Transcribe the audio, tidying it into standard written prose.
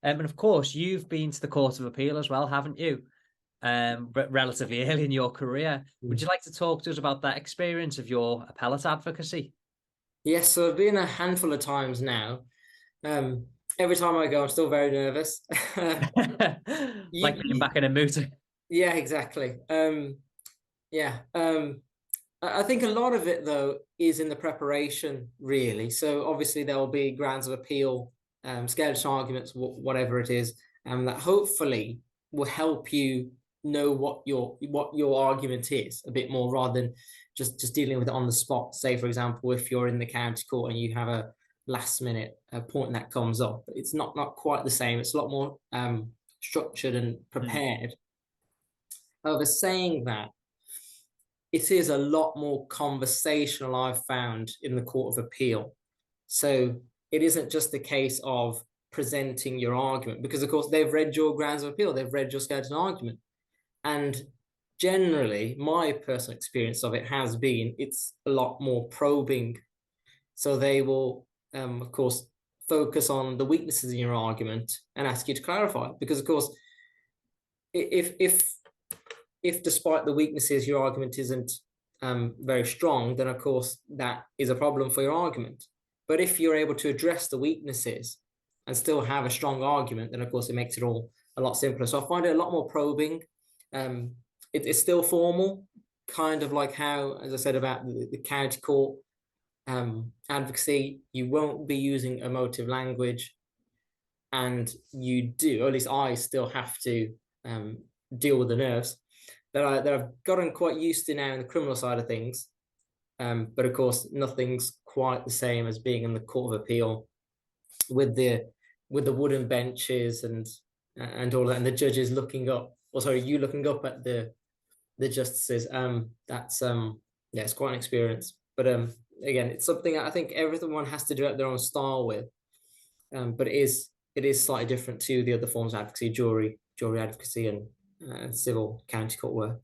And of course, you've been to the Court of Appeal as well, haven't you? But relatively early in your career. Would you like to talk to us about that experience of your appellate advocacy? Yes, so I've been a handful of times now. Um, every time I go, I'm still very nervous. Like being You, back in a moot. yeah, exactly. Yeah. I think a lot of it though is in the preparation, really. So obviously there will be grounds of appeal, skeleton arguments, whatever it is, that hopefully will help you know what your argument is a bit more rather than just dealing with it on the spot. Say, for example, if you're in the county court and you have a last minute point that comes up, it's not quite the same. It's a lot more structured and Mm, prepared. However, saying that, it is a lot more conversational, I've found, in the Court of Appeal. So it isn't just a case of presenting your argument, because of course they've read your grounds of appeal, they've read your skeleton argument. And generally, my personal experience of it has been it's a lot more probing. So they will, of course, focus on the weaknesses in your argument and ask you to clarify. Because of course, if despite the weaknesses your argument isn't very strong, then of course that is a problem for your argument. But if you're able to address the weaknesses and still have a strong argument, then of course it makes it all a lot simpler. So I find it a lot more probing. It's still formal, kind of like how, as I said about the county court advocacy, you won't be using emotive language, and you do, or at least I still have to deal with the nerves that I've gotten quite used to now in the criminal side of things. But of course, nothing's quite the same as being in the Court of Appeal with the wooden benches and all that, and the judges looking up, or sorry, you looking up at the justices. That's yeah, it's quite an experience. But again, it's something I think everyone has to do at their own style with. But it is slightly different to the other forms of advocacy, jury advocacy, and civil county court work.